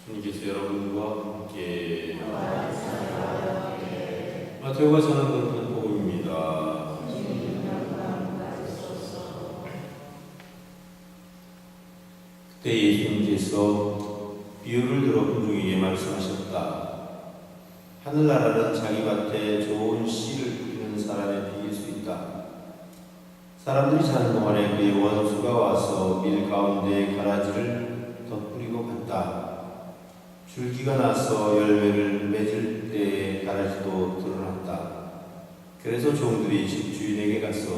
주님께서 여러분과 함께 마태오가 전하는 복음입니다. 그때 예수님께서 비유를 들어 군중에게 말씀하셨다. 하늘나라는 자기 밭에 좋은 씨를 뿌리는 사람에 비길 수 있다. 사람들이 자는 동안에 그의 원수가 와서 밀 가운데 가라지를 덧뿌리고 갔다. 줄기가 나서 열매를 맺을 때에 가라지도 드러났다. 그래서 종들이 집 주인에게 가서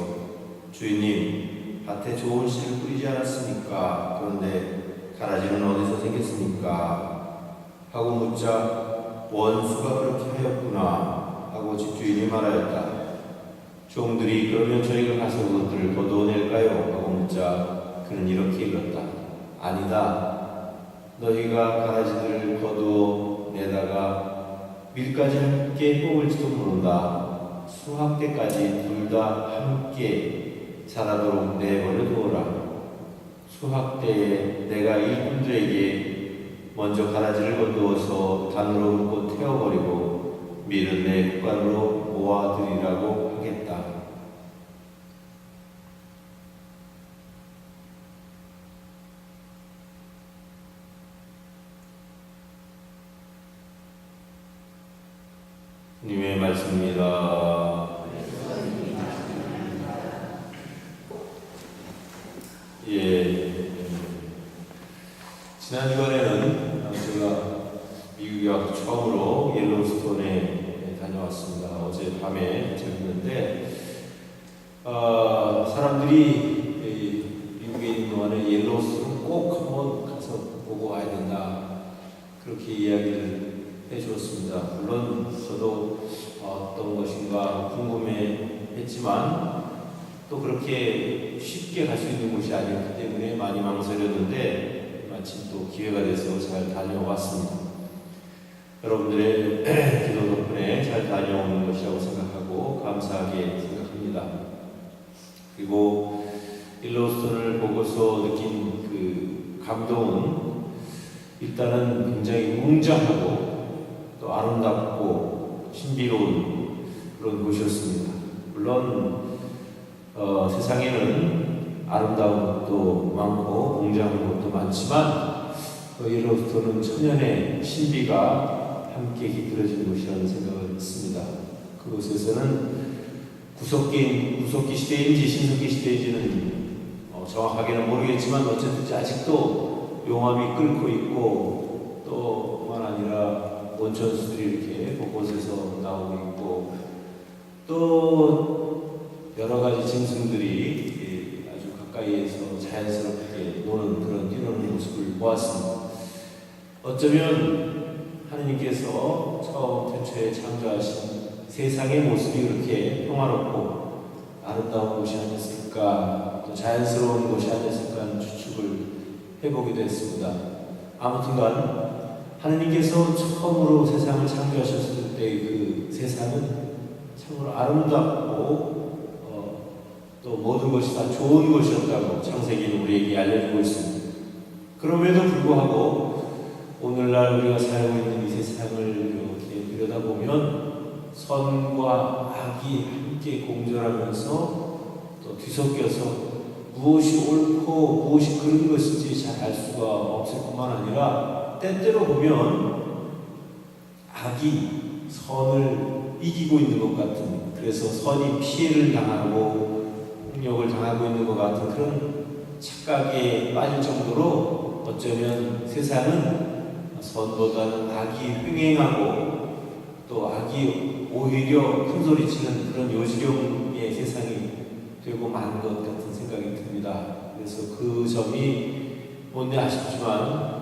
주인님, 밭에 좋은 씨를 뿌리지 않았습니까? 그런데 가라지는 어디서 생겼습니까? 하고 묻자 원수가 그렇게 하였구나 하고 집주인이 말하였다. 종들이 그러면 저희가 가서 그것들을 거두어낼까요? 하고 묻자 그는 이렇게 일렀다. 아니다. 너희가 가라지들을 거두어 내다가 밀까지 함께 뽑을지도 모른다. 수확 때까지 둘 다 함께 자라도록 내버려 두어라. 수확 때에 내가 일꾼들에게 먼저 가라지를 거두어서 단으로 묶고 태워버리고 밀은 내 흙간으로 모아들이라고 하겠다. 주님의 말씀입니다. 지난 주간에는 제가 미국에 와서 처음으로 옐로우스톤에 다녀왔습니다. 어제 밤에 저녁인데 사람들이 미국에 있는 동안에 옐로우스톤 꼭 한번 가서 보고 와야 된다. 그렇게 이야기를 해주었습니다. 물론 저도 어떤 것인가 궁금해했지만 또 그렇게 쉽게 갈 수 있는 곳이 아니었기 때문에 많이 망설였는데 마침 또 기회가 돼서 잘 다녀왔습니다. 여러분들의 기도 덕분에 잘 다녀오는 것이라고 생각하고 감사하게 생각합니다. 그리고 옐로우스톤을 보고서 느낀 그 감동은 일단은 굉장히 웅장하고 또 아름답고 신비로운 그런 곳이었습니다. 물론 세상에는 아름다운 것도 많고 웅장한 것도 많지만 옐로우스톤은 천연의 신비가 함께 깃들어진 곳이라는 생각을 했습니다. 그곳에서는 구석기 시대인지 신석기 시대인지는 정확하게는 모르겠지만 어쨌든 아직도 용암이 끓고 있고 또 뿐만 아니라 온천수들이 이렇게 곳곳에서 나오고 있고 또 여러 가지 짐승들이 아주 가까이에서 자연스럽게 노는 그런 뛰노는 모습을 보았습니다. 어쩌면 하느님께서 처음 태초에 창조하신 세상의 모습이 그렇게 평화롭고 아름다운 곳이 아니었을까, 또 자연스러운 곳이 아니었을까 하는 추측을 해보기도 했습니다. 아무튼간 하느님께서 처음으로 세상을 창조하셨을 때 그 세상은 참으로 아름답고 또 모든 것이 다 좋은 것이었다고 창세기는 우리에게 알려주고 있습니다. 그럼에도 불구하고 오늘날 우리가 살고 있는 이 세상을 이렇게 들여다보면 선과 악이 함께 공존하면서 또 뒤섞여서 무엇이 옳고 무엇이 그른 것인지 잘 알 수가 없을 뿐만 아니라 때때로 보면 악이 선을 이기고 있는 것 같은, 그래서 선이 피해를 당하고 폭력을 당하고 있는 것 같은 그런 착각에 빠질 정도로 어쩌면 세상은 선보다는 악이 횡행하고 또 악이 오히려 큰소리치는 그런 요지경의 세상이 되고 마는 것 같은 생각이 듭니다. 그래서 그 점이 뭔데 아쉽지만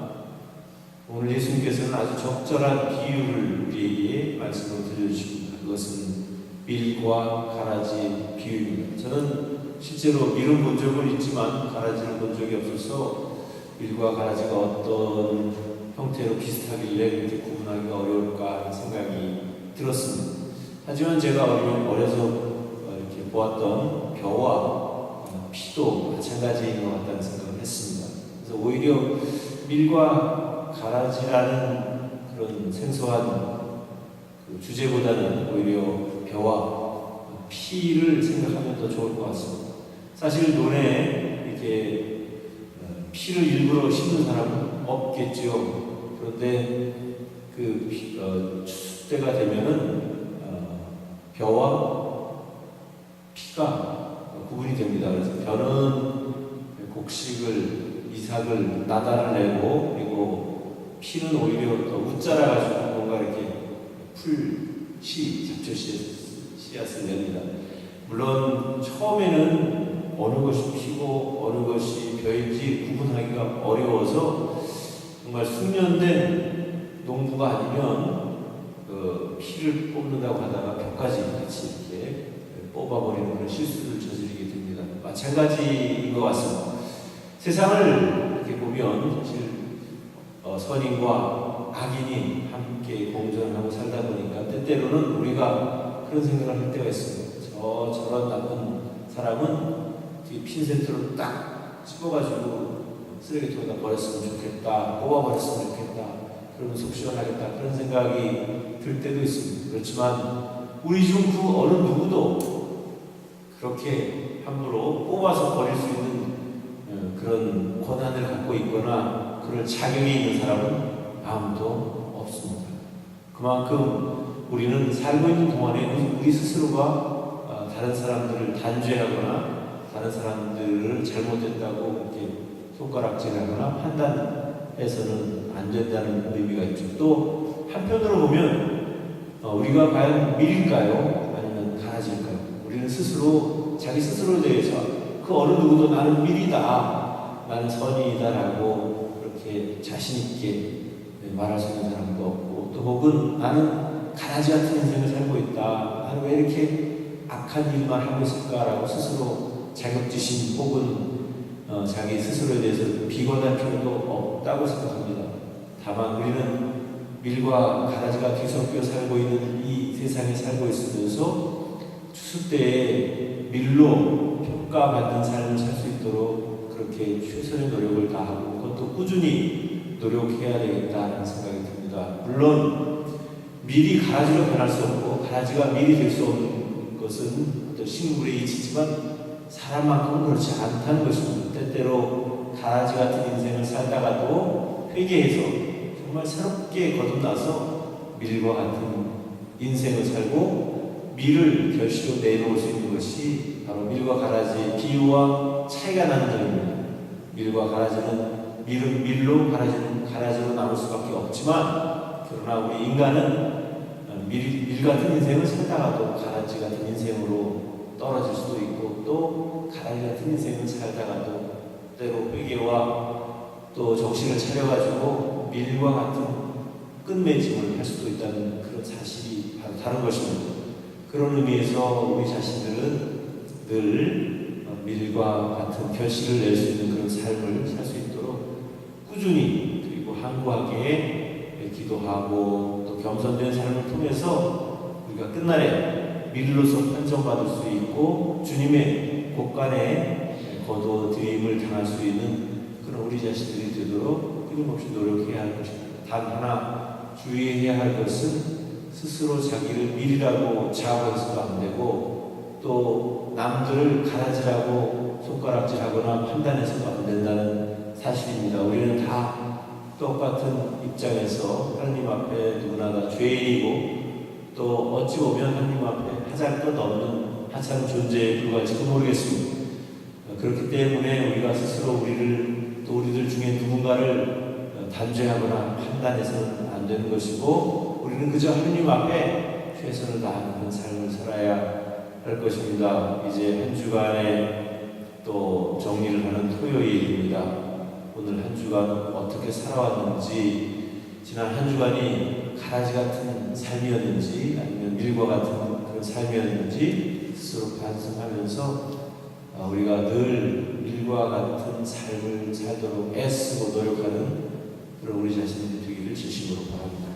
오늘 예수님께서는 아주 적절한 비유를 우리에게 말씀을 들려주십니다. 그것은 밀과 가라지 비유입니다. 저는 실제로 밀은 본 적은 있지만 가라지를 본 적이 없어서 밀과 가라지가 어떤 형태로 비슷하길래 그렇게 구분하기가 어려울까 하는 생각이 들었습니다. 하지만 제가 어려서 이렇게 보았던 벼와 피도 마찬가지인 것 같다는 생각을 했습니다. 그래서 오히려 밀과 가라지라는 그런 생소한 그 주제보다는 오히려 벼와 피를 생각하면 더 좋을 것 같습니다. 사실 논에 이렇게 피를 일부러 심는 사람은 없겠죠. 그런데 그 추수 때가 되면은 벼와 피가 구분이 됩니다. 그래서 벼는 곡식을 이삭을 나달을 내고, 그리고 피는 오히려 더 웃자라가지고 뭔가 이렇게 잡초씨앗을 냅니다. 물론 처음에는 어느 것이 피고 어느 것이 벼인지 구분하기가 어려워서 정말 숙련된 농부가 아니면 피를 뽑는다고 하다가 벼까지 같이 이렇게 뽑아버리는 그런 실수를 저지르게 됩니다. 마찬가지인 것 같습니다. 세상을 이렇게 보면 사실 선인과 악인이 함께 공존하고 살다 보니까 때때로는 우리가 그런 생각을 할 때가 있습니다. 저런 나쁜 사람은 핀셋으로 딱 집어가지고 쓰레기통에다 버렸으면 좋겠다, 뽑아버렸으면 좋겠다, 그러면 속 시원하겠다, 그런 생각이 들 때도 있습니다. 그렇지만 우리 중 그 어느 누구도 그렇게 함부로 뽑아서 버릴 수 있는 그런 권한을 갖고 있거나 그럴 자격이 있는 사람은 아무도 없습니다. 그만큼 우리는 살고 있는 동안에 우리 스스로가 다른 사람들을 단죄하거나 다른 사람들을 잘못했다고 이렇게 손가락질하거나 판단해서는 안 된다는 의미가 있죠. 또 한편으로 보면 우리가 과연 밀일까요? 아니면 가라지일까요? 우리는 스스로 자기 스스로에 대해서 그 어느 누구도 나는 밀이다, 나는 선이다라고 그렇게 자신 있게 말할 수 있는 사람도 없고, 또 혹은 나는 가라지 같은 인생을 살고 있다, 나는 왜 이렇게 악한 일만 하고 있을까라고 스스로 자격지심 혹은 자기 스스로에 대해서 비관할 필요도 없다고 생각합니다. 다만 우리는 밀과 가라지가 뒤섞여 살고 있는 이 세상에 살고 있으면서 추수 때에 밀로 평가받는 삶을 살 수 있도록 그렇게 최선의 노력을 다하고 그것도 꾸준히 노력해야 되겠다는 생각이 듭니다. 물론 밀이 가라지로 변할 수 없고 가라지가 밀이 될 수 없는 것은 어떤 식물의 이치지만 사람만큼은 그렇지 않다는 것입니다. 때때로 가라지 같은 인생을 살다가도 회개해서 정말 새롭게 거듭나서 밀과 같은 인생을 살고 밀을 결실로 내놓을 수 있는 것이 바로 밀과 가라지의 비유와 차이가 나는 점입니다. 밀과 가라지는 밀은 밀로, 가라지는 가라지로 나올 수밖에 없지만, 그러나 우리 인간은 밀 같은 인생을 살다가도 가라지 같은 인생으로 떨어질 수도 있고, 또 가라지 같은 인생을 살다가도 때로 회개와 또 정신을 차려가지고 밀과 같은 끝맺음을 할 수도 있다는 그런 사실이 바로 다른 것입니다. 그런 의미에서 우리 자신들은 늘 밀과 같은 결실을 낼 수 있는 그런 삶을 살 수 있도록 꾸준히 그리고 한구하게 기도하고 또 겸손된 삶을 통해서 우리가 끝날에 밀로서 판정받을 수 있고 주님의 곳간에 거두어들임을 당할 수 있는 그런 우리 자신들이 되도록 끊임없이 노력해야 할 것입니다. 단 하나 주의해야 할 것은 스스로 자기를 밀이라고 자학해서도 안 되고, 또 남들을 가라지라고 손가락질하거나 판단해서도 안 된다는 사실입니다. 우리는 다 똑같은 입장에서 하나님 앞에 누구나 다 죄인이고, 또 어찌 보면 하나님 앞에 하잘 것 없는 하찮은 존재에 불과할지도 모르겠습니다. 그렇기 때문에 우리가 스스로 또 우리들 중에 누군가를 단죄하거나 판단해서는 안 되는 것이고, 우리는 그저 하나님 앞에 최선을 다하는 그런 삶을 살아야 할 것입니다. 이제 한 주간에 또 정리를 하는 토요일입니다. 오늘 한 주간 어떻게 살아왔는지, 지난 한 주간이 가라지 같은 삶이었는지 아니면 밀과 같은 그런 삶이었는지 스스로 반성하면서 우리가 늘 밀과 같은 삶을 살도록 애쓰고 노력하는 그런 우리 자신들이 되기를 진심으로 바랍니다.